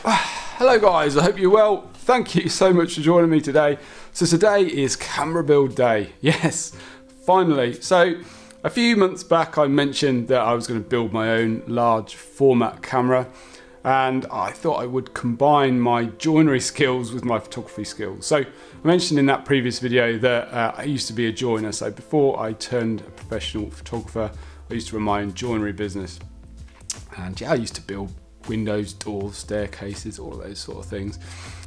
Hello guys, I hope you're well. Thank you so much for joining me today. So today is camera build day. Yes, finally. So a few months back I mentioned that I was going to build my own large format camera, and I thought I would combine my joinery skills with my photography skills. So I mentioned in that previous video that I used to be a joiner. So before I turned a professional photographer, I used to run my own joinery business. And yeah, I used to build windows, doors, staircases, all of those sort of things.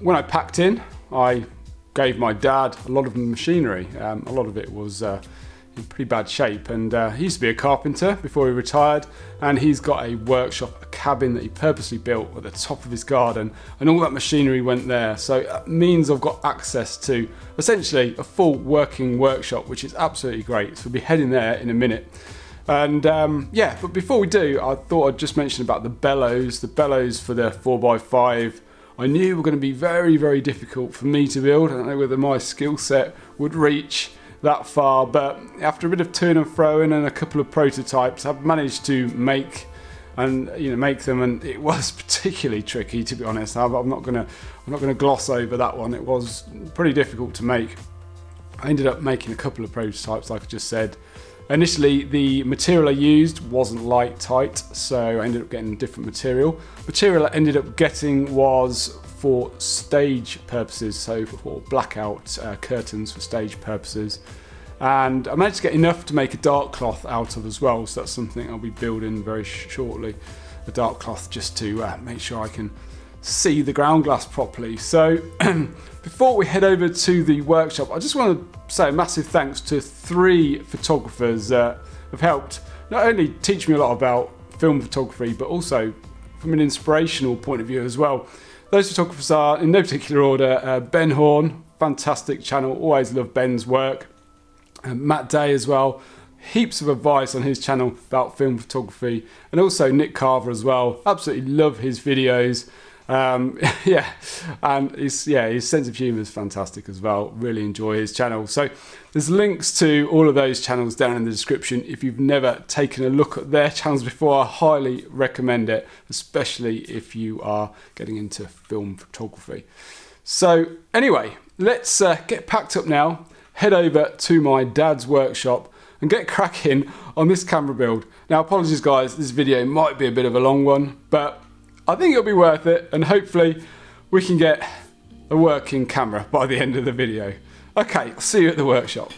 When I packed in, I gave my dad a lot of machinery. A lot of it was in pretty bad shape, and he used to be a carpenter before he retired, and he's got a workshop, a cabin that he purposely built at the top of his garden, and all that machinery went there. So that means I've got access to essentially a full working workshop, which is absolutely great. So we'll be heading there in a minute. And yeah, but before we do, I thought I'd just mention about the Bellows. The Bellows for the 4x5, I knew were going to be very, very difficult for me to build. I don't know whether my skill set would reach that far, but after a bit of to and froing and a couple of prototypes, I've managed to make them, and it was particularly tricky, to be honest. I'm not gonna gloss over that one. It was pretty difficult to make. I ended up making a couple of prototypes, like I just said. Initially, the material I used wasn't light tight, so I ended up getting different material. Material I ended up getting was for stage purposes, so for blackout curtains for stage purposes. And I managed to get enough to make a dark cloth out of as well, so that's something I'll be building very shortly. A dark cloth just to make sure I can see the ground glass properly. So before we head over to the workshop, I just want to say a massive thanks to 3 photographers that have helped not only teach me a lot about film photography, but also from an inspirational point of view as well. Those photographers are, in no particular order, Ben Horn, fantastic channel, always love Ben's work. Matt Day as well, heaps of advice on his channel about film photography, and also Nick Carver as well, absolutely love his videos. Yeah, and his sense of humour is fantastic as well. Really enjoy his channel. So there's links to all of those channels down in the description. If you've never taken a look at their channels before, I highly recommend it, especially if you are getting into film photography. So anyway, let's get packed up now, head over to my dad's workshop and get cracking on this camera build. Now, apologies guys, this video might be a bit of a long one, but I think it'll be worth it, and hopefully we can get a working camera by the end of the video. Okay, I'll see you at the workshop.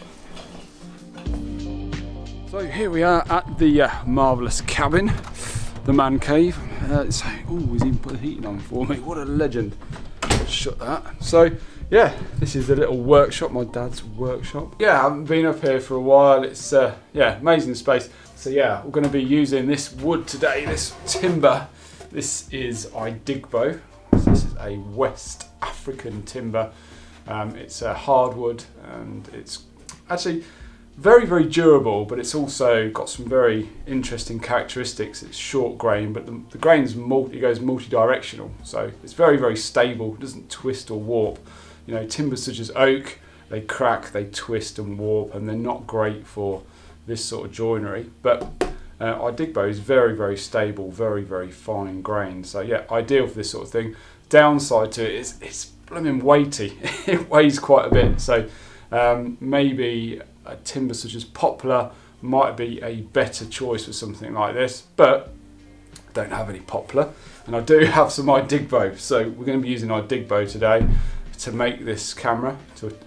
So here we are at the marvellous cabin, the man cave. He's even put the heating on for me. What a legend. Shut that. So yeah, this is the little workshop, my dad's workshop. Yeah, I haven't been up here for a while. It's yeah, amazing space. So yeah, we're going to be using this wood today, this timber. This is Idigbo. This is a West African timber. It's a hardwood, and it's actually very, very durable, but it's also got some very interesting characteristics. It's short grain, but the grain's goes multi-directional, so it's very, very stable. It doesn't twist or warp. You know, timbers such as oak, they crack, they twist and warp, and they're not great for this sort of joinery. But Idigbo is very, very stable, very, very fine grain. So yeah, ideal for this sort of thing. Downside to it is it's blooming weighty. It weighs quite a bit. So maybe a timber such as poplar might be a better choice for something like this. But I don't have any poplar, and I do have some Idigbo. So we're going to be using Idigbo today to make this camera,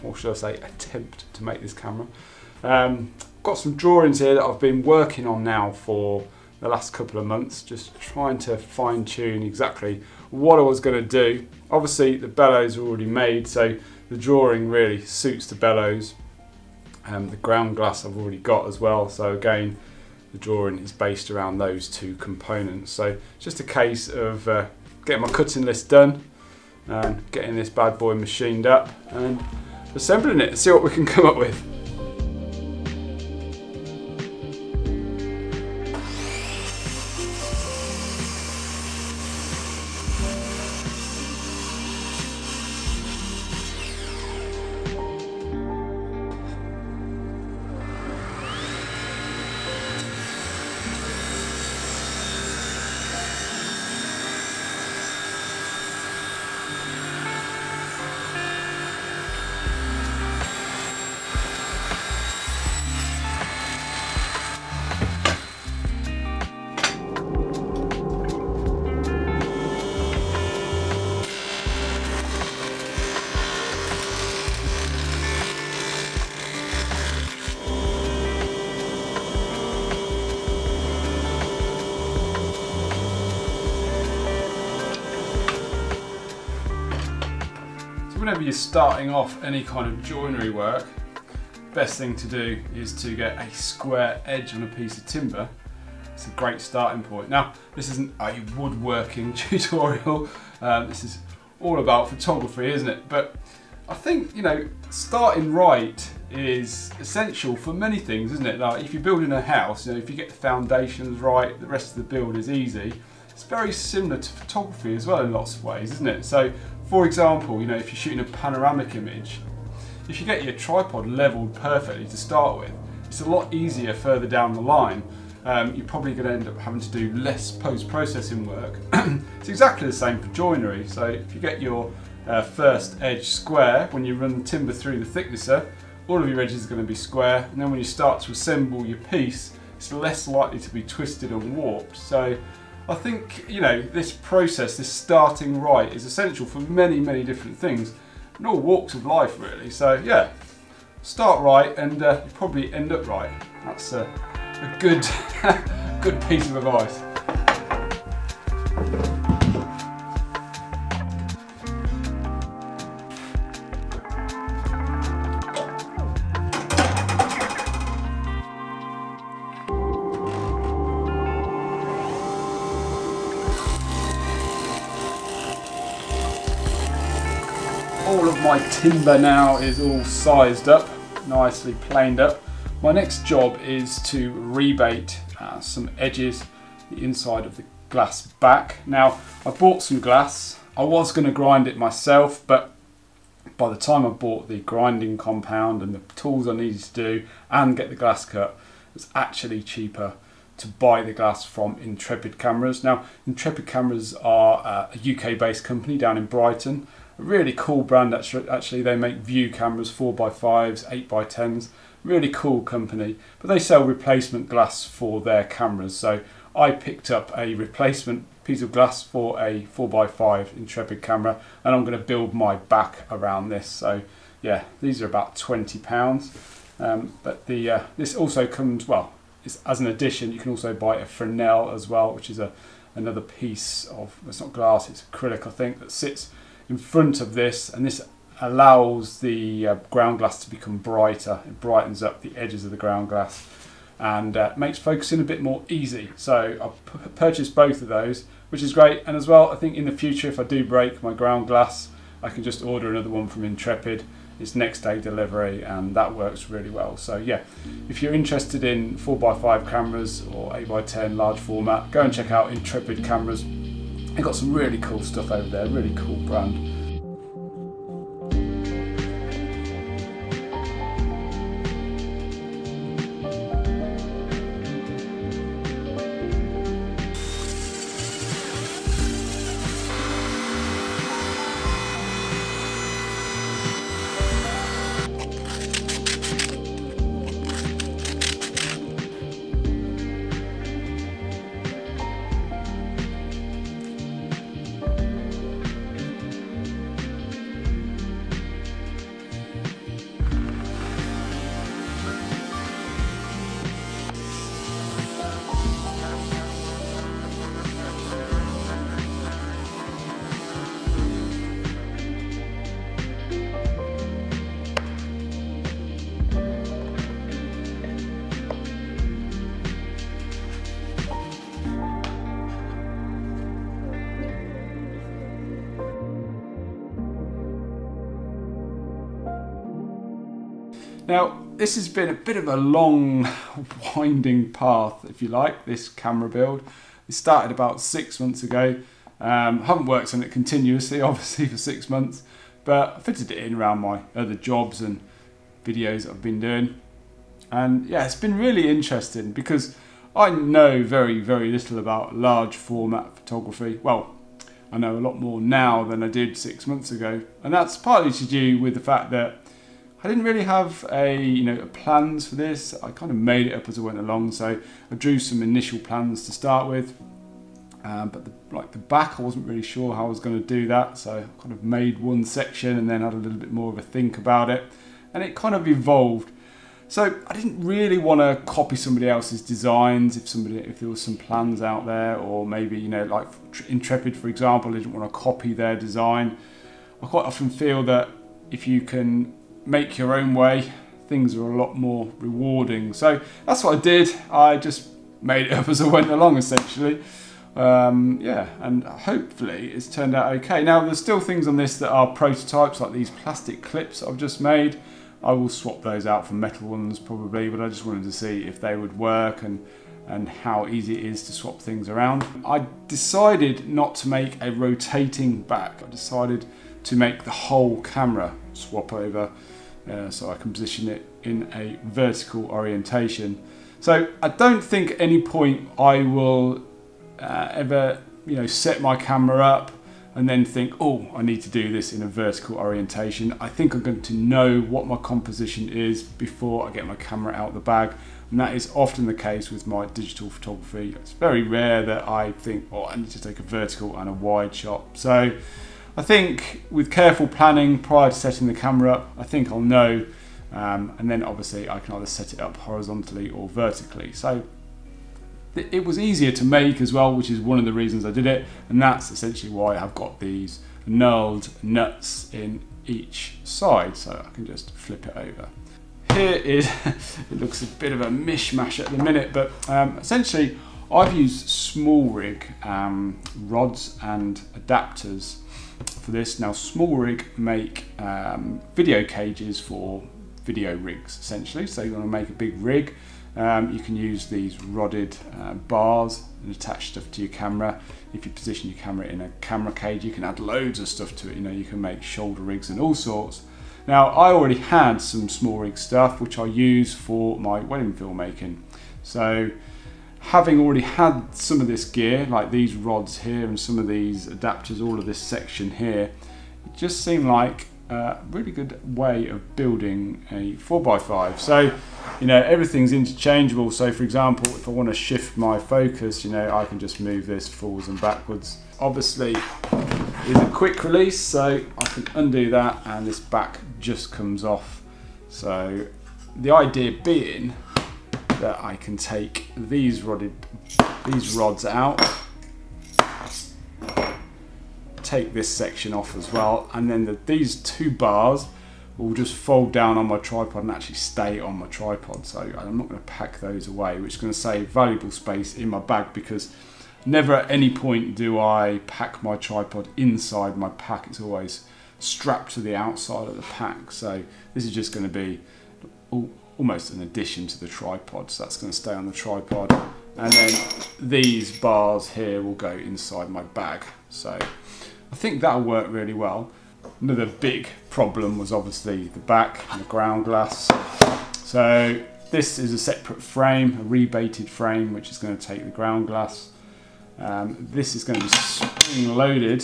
or should I say attempt to make this camera. Got some drawings here that I've been working on now for the last couple of months, just trying to fine tune exactly what I was going to do. Obviously the bellows are already made, so the drawing really suits the bellows. The ground glass I've already got as well, so again the drawing is based around those 2 components. So it's just a case of getting my cutting list done and getting this bad boy machined up and assembling it, see what we can come up with. whenever you're starting off any kind of joinery work, best thing to do is to get a square edge on a piece of timber. It's a great starting point. Now, this isn't a woodworking tutorial. This is all about photography, isn't it? But I think, you know, starting right is essential for many things, isn't it? Like if you're building a house, you know, if you get the foundations right, the rest of the build is easy. It's very similar to photography as well in lots of ways, isn't it? So, for example, you know, if you're shooting a panoramic image, if you get your tripod leveled perfectly to start with, it's a lot easier further down the line. You're probably going to end up having to do less post-processing work. It's exactly the same for joinery. So if you get your first edge square, when you run the timber through the thicknesser, all of your edges are going to be square, and then when you start to assemble your piece, it's less likely to be twisted and warped. So I think, you know, this process, this starting right, is essential for many, many different things, in all walks of life really. So yeah, start right and you probably end up right. That's a good, good piece of advice. All of my timber now is all sized up, nicely planed up. My next job is to rebate some edges, the inside of the glass back. Now, I bought some glass. I was going to grind it myself, but by the time I bought the grinding compound and the tools I needed to do and get the glass cut, it was actually cheaper to buy the glass from Intrepid cameras. Now, Intrepid cameras are a UK-based company down in Brighton. A really cool brand actually. They make view cameras, 4x5s, 8x10s. Really cool company, but they sell replacement glass for their cameras. So I picked up a replacement piece of glass for a 4x5 Intrepid camera, and I'm going to build my back around this. So yeah, these are about £20. But this also comes, well, as an addition. You can also buy a Fresnel as well, which is another piece of, it's not glass, it's acrylic I think, that sits in front of this, and this allows the ground glass to become brighter. It brightens up the edges of the ground glass and makes focusing a bit more easy. So I've purchased both of those, which is great. And as well, I think in the future, if I do break my ground glass, I can just order another one from Intrepid. It's next day delivery, and that works really well. So yeah, if you're interested in 4x5 cameras or 8x10 large format, go and check out Intrepid cameras. They've got some really cool stuff over there, really cool brand. Now, this has been a bit of a long, winding path, if you like, this camera build. It started about 6 months ago. Haven't worked on it continuously, obviously, for 6 months, but I fitted it in around my other jobs and videos that I've been doing. And yeah, it's been really interesting because I know very, very little about large format photography. Well, I know a lot more now than I did 6 months ago, and that's partly to do with the fact that I didn't really have plans for this. I kind of made it up as I went along. So I drew some initial plans to start with, but the back, I wasn't really sure how I was going to do that. So I kind of made one section and then had a little bit more of a think about it, and it kind of evolved. So I didn't really want to copy somebody else's designs if there was some plans out there, or maybe like Intrepid, for example, I didn't want to copy their design. I quite often feel that if you can make your own way, things are a lot more rewarding. So that's what I did. I just made it up as I went along, essentially. Yeah, and hopefully it's turned out okay. Now there's still things on this that are prototypes, like these plastic clips I've just made. I will swap those out for metal ones probably, but I just wanted to see if they would work and how easy it is to swap things around. I decided not to make a rotating back. I decided to make the whole camera swap over so I can position it in a vertical orientation. So I don't think at any point I will ever, set my camera up and then think, oh, I need to do this in a vertical orientation. I think I'm going to know what my composition is before I get my camera out of the bag. And that is often the case with my digital photography. It's very rare that I think, oh, I need to take a vertical and a wide shot. So I think with careful planning prior to setting the camera up, I think I'll know. And then obviously I can either set it up horizontally or vertically. So it was easier to make as well, which is one of the reasons I did it. And that's essentially why I've got these knurled nuts in each side. So I can just flip it over. Here is, it looks a bit of a mishmash at the minute, but essentially I've used small rig rods and adapters for this. Now small rig make video cages for video rigs essentially. So you want to make a big rig, you can use these rodded bars and attach stuff to your camera. If you position your camera in a camera cage, you can add loads of stuff to it. You can make shoulder rigs and all sorts. Now I already had some small rig stuff which I use for my wedding filmmaking. So having already had some of this gear, like these rods here and some of these adapters, all of this section here, it just seemed like a really good way of building a 4x5. So everything's interchangeable. So for example, if I want to shift my focus, I can just move this forwards and backwards. Obviously it's a quick release, so I can undo that and this back just comes off. So the idea being that I can take these rods out, take this section off as well, and then these two bars will just fold down on my tripod and actually stay on my tripod. So I'm not going to pack those away, which is going to save valuable space in my bag, because never at any point do I pack my tripod inside my pack. It's always strapped to the outside of the pack. So this is just going to be almost an addition to the tripod. So that's going to stay on the tripod. And then these bars here will go inside my bag. So I think that'll work really well. Another big problem was obviously the back and the ground glass. So this is a separate frame, a rebated frame, which is going to take the ground glass. This is going to be spring loaded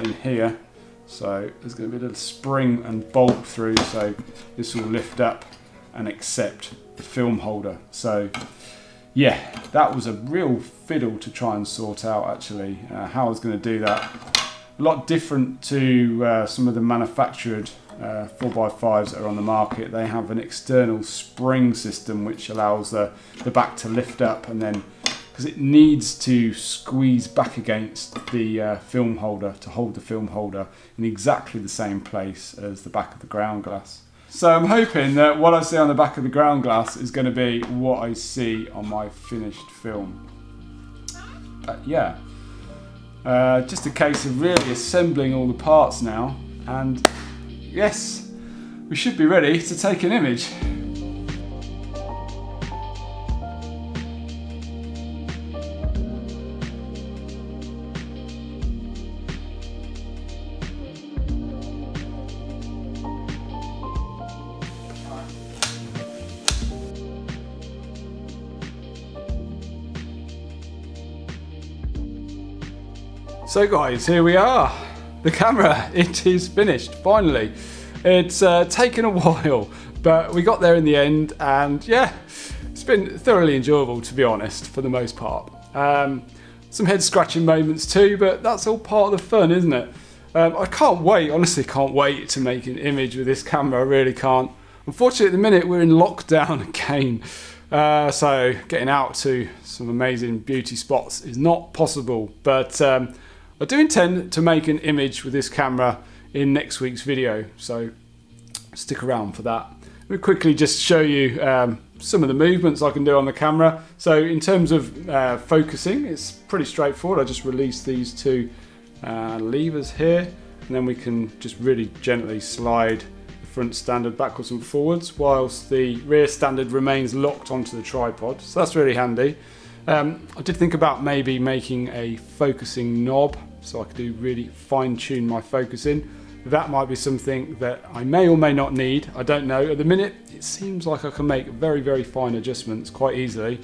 in here, so there's going to be a little spring and bolt through, so this will lift up and accept the film holder. So yeah, that was a real fiddle to try and sort out actually, how I was going to do that. A lot different to some of the manufactured 4x5s that are on the market. They have an external spring system which allows the back to lift up, and then because it needs to squeeze back against the film holder to hold the film holder in exactly the same place as the back of the ground glass. So I'm hoping that what I see on the back of the ground glass is going to be what I see on my finished film. But yeah, just a case of really assembling all the parts now, and yes, we should be ready to take an image. So guys, here we are. The camera, it is finished, finally. It's taken a while, but we got there in the end, and yeah, it's been thoroughly enjoyable, to be honest, for the most part. Some head scratching moments too, but that's all part of the fun, isn't it? I can't wait, honestly can't wait to make an image with this camera, I really can't. Unfortunately at the minute we're in lockdown again, so getting out to some amazing beauty spots is not possible, but I do intend to make an image with this camera in next week's video, so stick around for that. Let me quickly just show you some of the movements I can do on the camera. So in terms of focusing, it's pretty straightforward. I just release these two levers here, and then we can just really gently slide the front standard backwards and forwards whilst the rear standard remains locked onto the tripod. So that's really handy. I did think about maybe making a focusing knob so I could do really fine-tune my focusing. That might be something that I may or may not need. I don't know. At the minute, it seems like I can make very, very fine adjustments quite easily.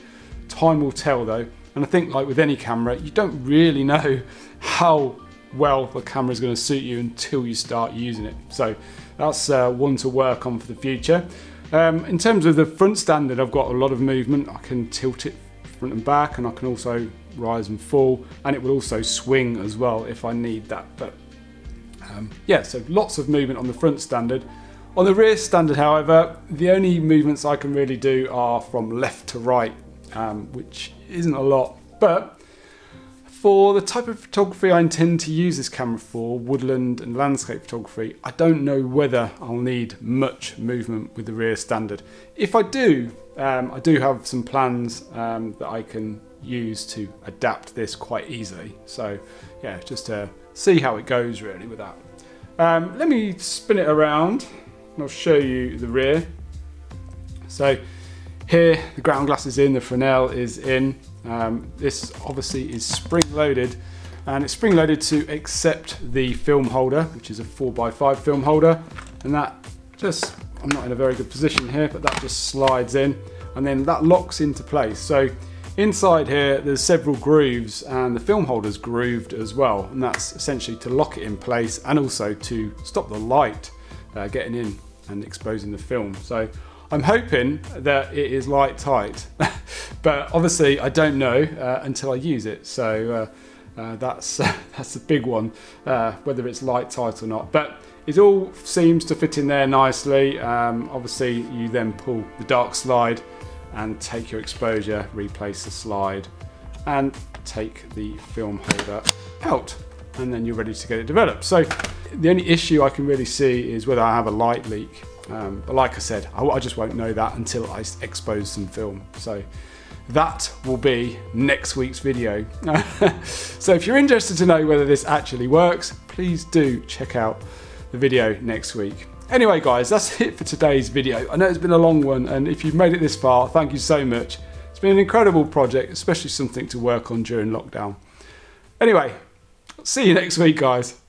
Time will tell though. And I think like with any camera, you don't really know how well the camera is going to suit you until you start using it. So that's one to work on for the future. In terms of the front standard, I've got a lot of movement. I can tilt it front and back, and I can also rise and fall, and it will also swing as well if I need that. But yeah, so lots of movement on the front standard. On the rear standard, however, the only movements I can really do are from left to right, which isn't a lot. But for the type of photography I intend to use this camera for, woodland and landscape photography, I don't know whether I'll need much movement with the rear standard. If I do have some plans that I can use to adapt this quite easily. So yeah, just to see how it goes really with that. Let me spin it around and I'll show you the rear. So here the ground glass is in, the Fresnel is in. This obviously is spring loaded, and it's spring loaded to accept the film holder, which is a 4x5 film holder, and that just, I'm not in a very good position here, but that just slides in and then that locks into place. So inside here there's several grooves, and the film holder's grooved as well, and that's essentially to lock it in place and also to stop the light getting in and exposing the film. So I'm hoping that it is light tight, but obviously I don't know until I use it. So that's the big one, whether it's light tight or not. But it all seems to fit in there nicely. Obviously you then pull the dark slide and take your exposure, replace the slide, and take the film holder out, and then you're ready to get it developed. So the only issue I can really see is whether I have a light leak. But like I said, I just won't know that until I expose some film. So that will be next week's video. So if you're interested to know whether this actually works, please do check out the video next week. Anyway guys, that's it for today's video. I know it's been a long one, and if you've made it this far, thank you so much. It's been an incredible project, especially something to work on during lockdown. Anyway, see you next week guys.